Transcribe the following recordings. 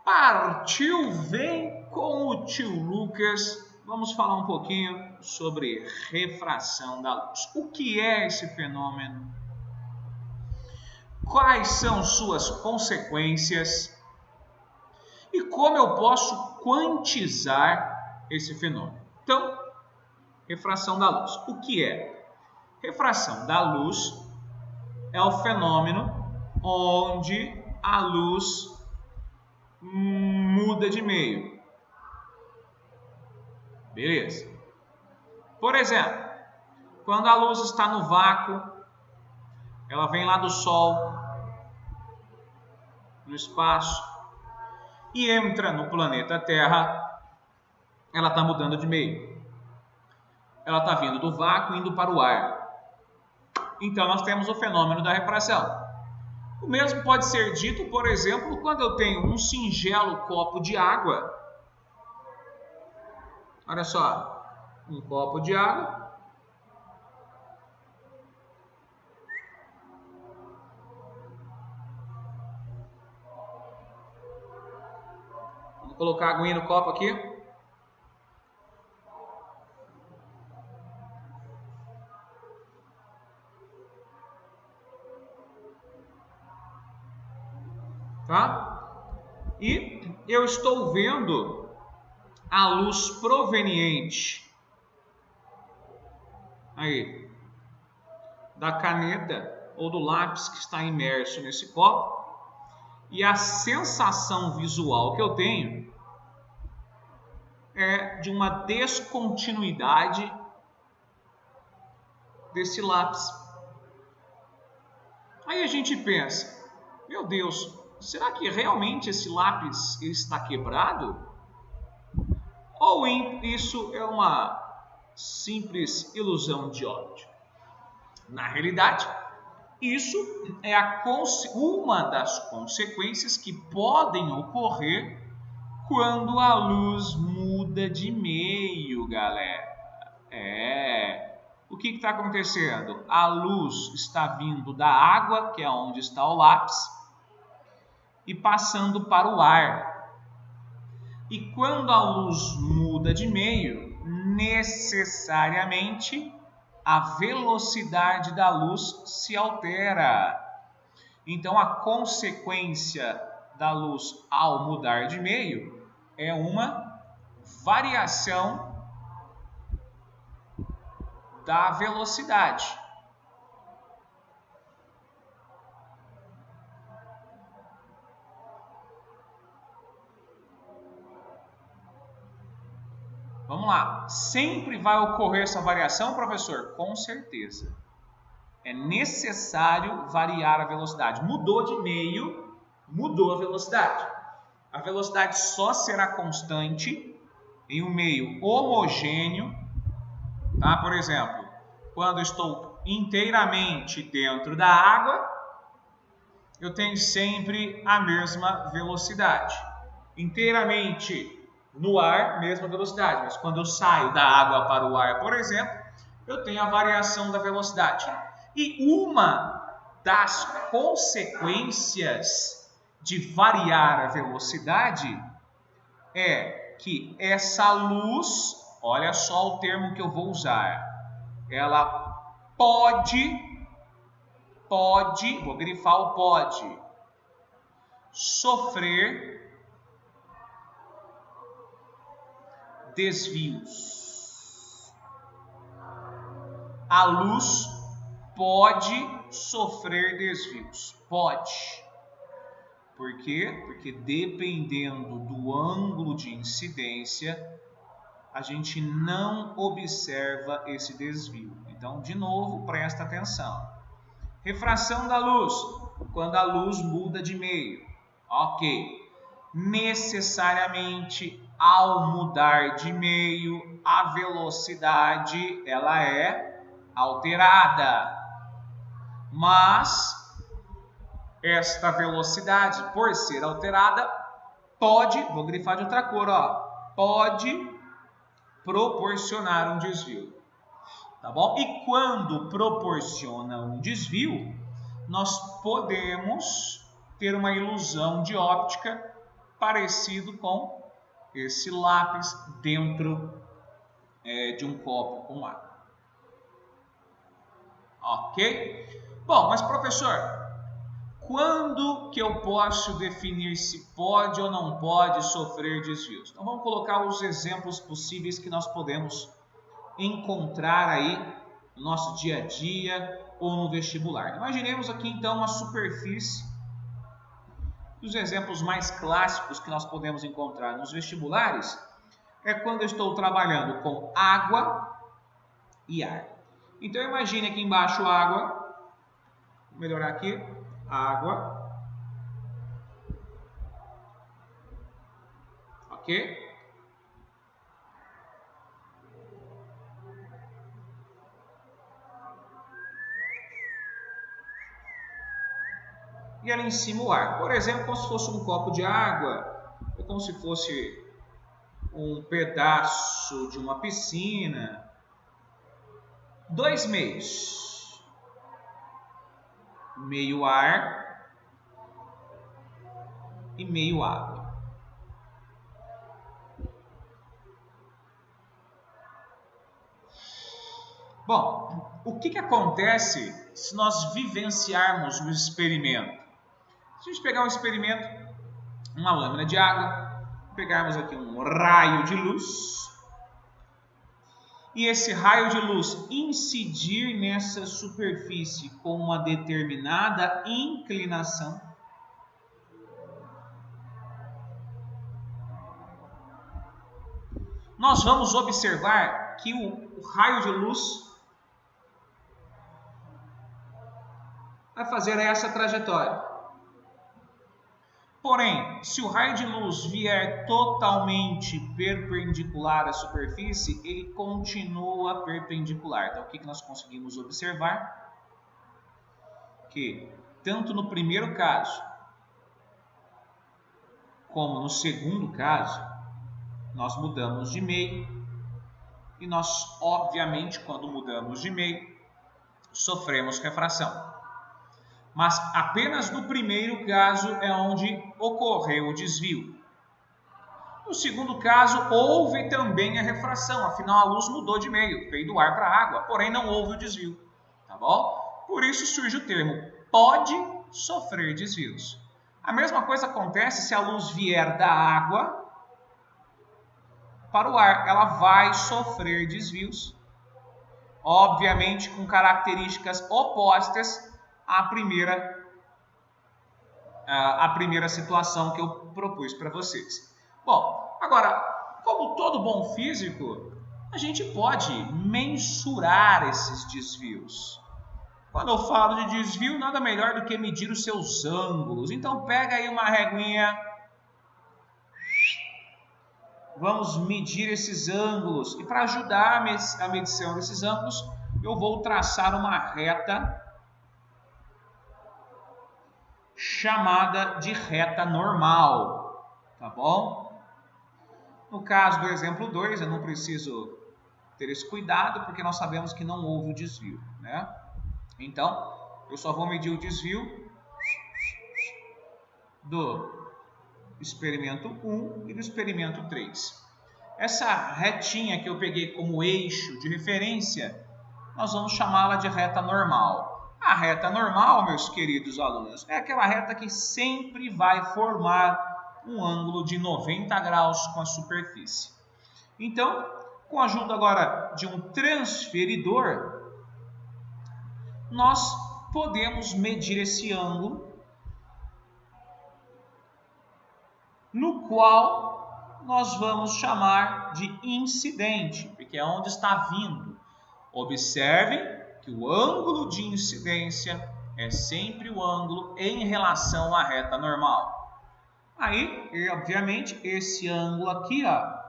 Partiu, vem com o tio Lucas. Vamos falar um pouquinho sobre refração da luz. O que é esse fenômeno? Quais são suas consequências? E como eu posso quantizar esse fenômeno? Então, refração da luz. O que é? Refração da luz é o fenômeno onde a luz muda de meio. Beleza. Por exemplo, quando a luz está no vácuo, ela vem lá do Sol, no espaço, e entra no planeta Terra, ela está mudando de meio. Ela está vindo do vácuo indo para o ar. Então nós temos o fenômeno da refração. O mesmo pode ser dito, por exemplo, quando eu tenho um singelo copo de água. Olha só, um copo de água. Vou colocar a aguinha no copo aqui. Tá? E eu estou vendo a luz proveniente aí da caneta ou do lápis que está imerso nesse copo, e a sensação visual que eu tenho é de uma descontinuidade desse lápis. Aí a gente pensa, meu Deus, será que realmente esse lápis está quebrado? Ou isso é uma simples ilusão de óptica? Na realidade, isso é uma das consequências que podem ocorrer quando a luz muda de meio, galera. O que está acontecendo? A luz está vindo da água, que é onde está o lápis, e passando para o ar. E quando a luz muda de meio, necessariamente a velocidade da luz se altera. Então, a consequência da luz ao mudar de meio é uma variação da velocidade. Vamos lá. Sempre vai ocorrer essa variação, professor? Com certeza. É necessário variar a velocidade. Mudou de meio, mudou a velocidade. A velocidade só será constante em um meio homogêneo. Tá? Por exemplo, quando estou inteiramente dentro da água, eu tenho sempre a mesma velocidade. Inteiramente no ar, mesma velocidade. Mas quando eu saio da água para o ar, por exemplo, eu tenho a variação da velocidade. E uma das consequências de variar a velocidade é que essa luz, olha só o termo que eu vou usar, ela pode, vou grifar o pode, sofrer desvios. A luz pode sofrer desvios. Pode. Por quê? Porque dependendo do ângulo de incidência, a gente não observa esse desvio. Então, de novo, presta atenção. Refração da luz, quando a luz muda de meio. Ok. Necessariamente, ao mudar de meio, a velocidade ela é alterada. Mas esta velocidade, por ser alterada, pode, vou grifar de outra cor, pode proporcionar um desvio. Tá bom? E quando proporciona um desvio, nós podemos ter uma ilusão de óptica parecido com esse lápis dentro de um copo com água. Ok? Bom, mas professor, quando que eu posso definir se pode ou não pode sofrer desvios? Então vamos colocar os exemplos possíveis que nós podemos encontrar aí no nosso dia a dia ou no vestibular. Imaginemos aqui então uma superfície. Os exemplos mais clássicos que nós podemos encontrar nos vestibulares é quando eu estou trabalhando com água e ar. Então imagine aqui embaixo água, vou melhorar aqui, água, ok? E ali em cima o ar. Por exemplo, como se fosse um copo de água, ou como se fosse um pedaço de uma piscina. 2 meios. Meio ar e meio água. Bom, o que acontece se nós vivenciarmos o experimento? Se a gente pegar um experimento, uma lâmina de água, pegarmos aqui um raio de luz, e esse raio de luz incidir nessa superfície com uma determinada inclinação, nós vamos observar que o raio de luz vai fazer essa trajetória. Porém, se o raio de luz vier totalmente perpendicular à superfície, ele continua perpendicular. Então, o que nós conseguimos observar? Que tanto no primeiro caso, como no segundo caso, nós mudamos de meio. E nós, obviamente, quando mudamos de meio, sofremos refração. Mas apenas no primeiro caso é onde ocorreu o desvio. No segundo caso, houve também a refração, afinal a luz mudou de meio, veio do ar para a água, porém não houve o desvio, tá bom? Por isso surge o termo pode sofrer desvios. A mesma coisa acontece se a luz vier da água para o ar, ela vai sofrer desvios, obviamente com características opostas à primeira situação que eu propus para vocês. Bom, agora, como todo bom físico, a gente pode mensurar esses desvios. Quando eu falo de desvio, nada melhor do que medir os seus ângulos. Então, pega aí uma reguinha. Vamos medir esses ângulos. E para ajudar a medição desses ângulos, eu vou traçar uma reta chamada de reta normal, tá bom? No caso do exemplo 2, eu não preciso ter esse cuidado, porque nós sabemos que não houve o desvio, né? Então, eu só vou medir o desvio do experimento 1 e do experimento 3. Essa retinha que eu peguei como eixo de referência, nós vamos chamá-la de reta normal. A reta normal, meus queridos alunos, é aquela reta que sempre vai formar um ângulo de 90 graus com a superfície. Então, com a ajuda agora de um transferidor, nós podemos medir esse ângulo, no qual nós vamos chamar de incidente, porque é onde está vindo. Observem que o ângulo de incidência é sempre o ângulo em relação à reta normal. Aí, obviamente, esse ângulo aqui, ó,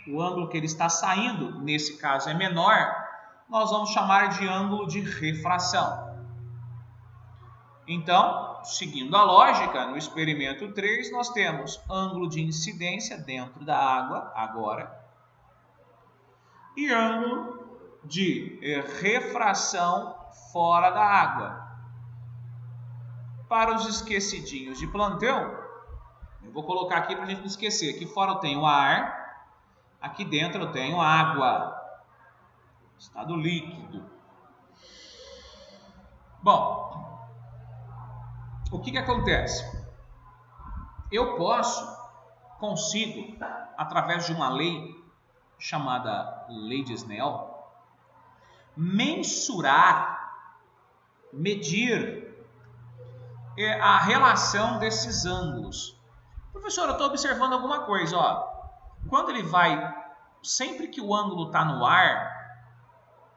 o ângulo que ele está saindo, nesse caso é menor, nós vamos chamar de ângulo de refração. Então, seguindo a lógica, no experimento 3, nós temos ângulo de incidência dentro da água, agora, e ângulo de refração fora da água. Para os esquecidinhos de plantão, Eu vou colocar aqui para a gente não esquecer. Aqui fora eu tenho ar, aqui dentro eu tenho água. Estado líquido. Bom, o que acontece? Eu consigo, através de uma lei chamada Lei de Snell, mensurar, medir a relação desses ângulos. Professor, eu estou observando alguma coisa. Quando ele vai, sempre que o ângulo está no ar,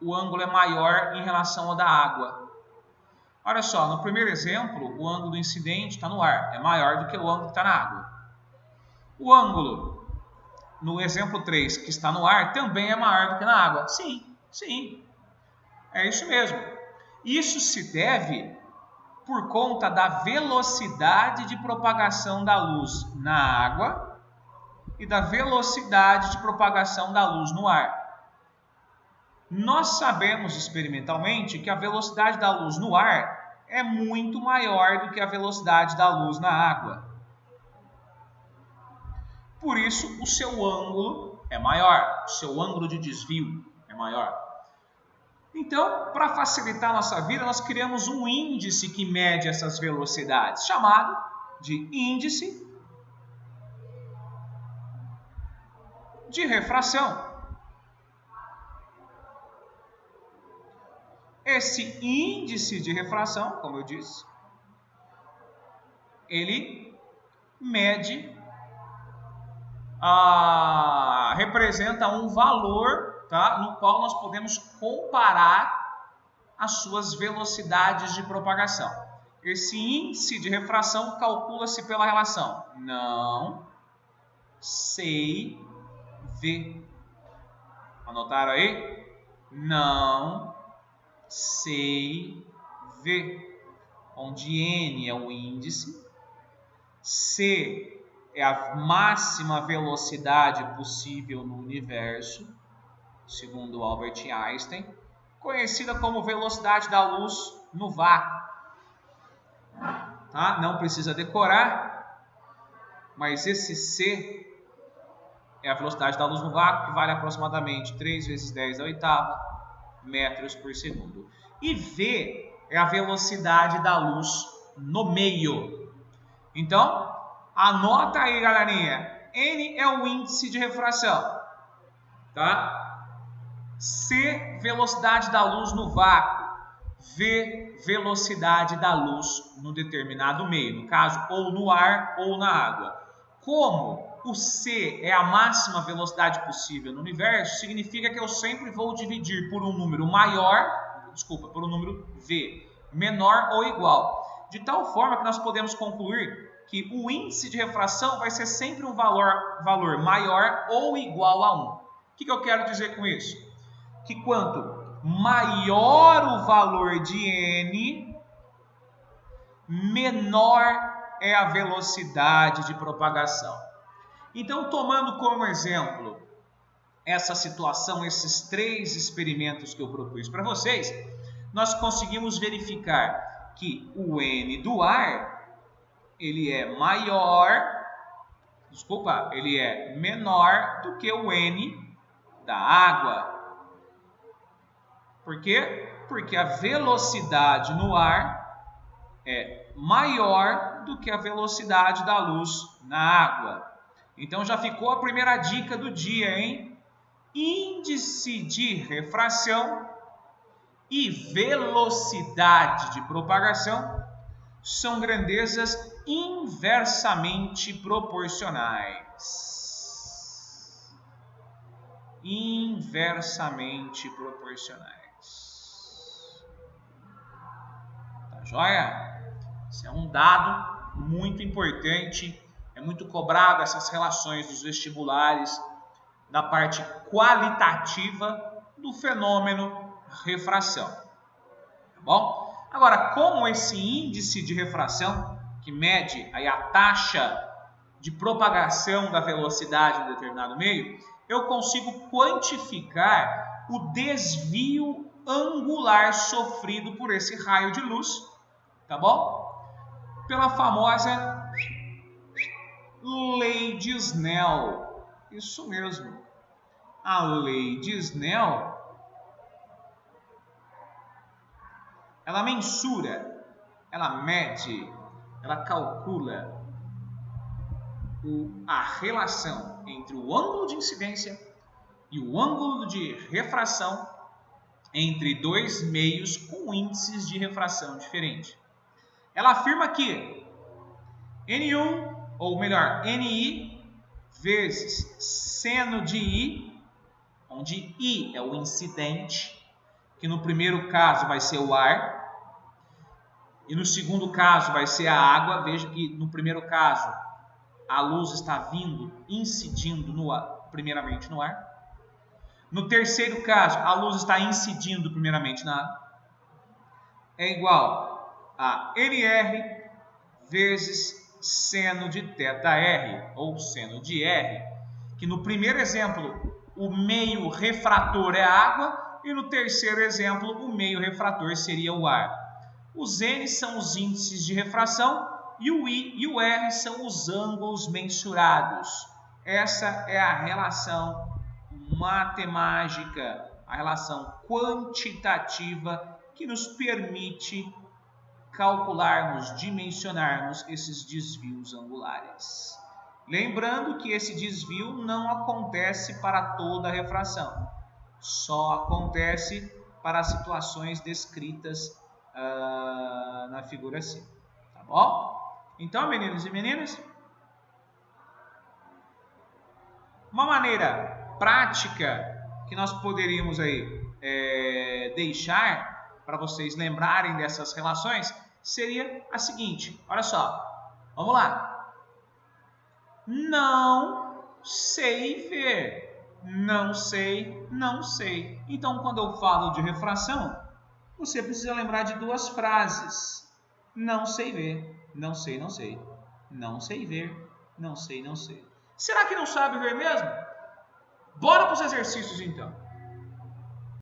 o ângulo é maior em relação ao da água. Olha só, no primeiro exemplo, o ângulo do incidente está no ar, é maior do que o ângulo que está na água. O ângulo, no exemplo 3, que está no ar, também é maior do que na água. Sim, é isso mesmo. Isso se deve por conta da velocidade de propagação da luz na água e da velocidade de propagação da luz no ar. Nós sabemos experimentalmente que a velocidade da luz no ar é muito maior do que a velocidade da luz na água. Por isso, o seu ângulo é maior, o seu ângulo de desvio é maior. Então, para facilitar a nossa vida, nós criamos um índice que mede essas velocidades, chamado de índice de refração. Esse índice de refração, como eu disse, ele mede, representa um valor, tá, no qual nós podemos comparar as suas velocidades de propagação. Esse índice de refração calcula-se pela relação não sei ver. Anotaram aí? Não sei ver. Onde N é o índice, C é a máxima velocidade possível no universo, segundo Albert Einstein, conhecida como velocidade da luz no vácuo. Tá? Não precisa decorar, mas esse C é a velocidade da luz no vácuo, que vale aproximadamente 3 vezes 10 à oitava metros por segundo. E V é a velocidade da luz no meio. Então, anota aí, galerinha. N é o índice de refração, tá? C, velocidade da luz no vácuo. V, velocidade da luz no determinado meio, no caso, ou no ar ou na água. Como o C é a máxima velocidade possível no universo, significa que eu sempre vou dividir por um número por um número V, menor ou igual. De tal forma que nós podemos concluir que o índice de refração vai ser sempre um valor maior ou igual a 1. O que eu quero dizer com isso? Que quanto maior o valor de N, menor é a velocidade de propagação. Então, tomando como exemplo essa situação, esses 3 experimentos que eu propus para vocês, nós conseguimos verificar que o N do ar, ele é menor do que o N da água. Por quê? Porque a velocidade no ar é maior do que a velocidade da luz na água. Então já ficou a primeira dica do dia, hein? Índice de refração e velocidade de propagação são grandezas inversamente proporcionais. Inversamente proporcionais. Tá joia? Esse é um dado muito importante. É muito cobrado essas relações dos vestibulares na parte qualitativa do fenômeno refração. Tá bom? Agora, como esse índice de refração, que mede aí a taxa de propagação da velocidade em determinado meio, eu consigo quantificar o desvio angular sofrido por esse raio de luz, tá bom? Pela famosa lei de Snell. Isso mesmo. A lei de Snell, ela mensura, ela mede, ela calcula a relação entre o ângulo de incidência e o ângulo de refração entre dois meios com índices de refração diferentes. Ela afirma que N1, ou melhor, NI vezes seno de I, onde I é o incidente, que no primeiro caso vai ser o ar, e no segundo caso vai ser a água. Veja que no primeiro caso a luz está vindo, incidindo primeiramente no ar. No terceiro caso, a luz está incidindo primeiramente na água. É igual a NR vezes seno de θr, ou seno de R, que no primeiro exemplo o meio refrator é a água, e no terceiro exemplo o meio refrator seria o ar. Os N são os índices de refração e o I e o R são os ângulos mensurados. Essa é a relação matemática, a relação quantitativa que nos permite calcularmos, dimensionarmos esses desvios angulares. Lembrando que esse desvio não acontece para toda a refração, só acontece para as situações descritas na figura acima. Tá bom? Então, meninos e meninas, uma maneira prática que nós poderíamos aí deixar para vocês lembrarem dessas relações seria a seguinte: olha só, vamos lá. Não sei ver, não sei, não sei. Então, quando eu falo de refração, você precisa lembrar de duas frases: não sei ver, não sei, não sei, não sei ver, não sei, não sei. Será que não sabe ver mesmo? Bora para os exercícios então.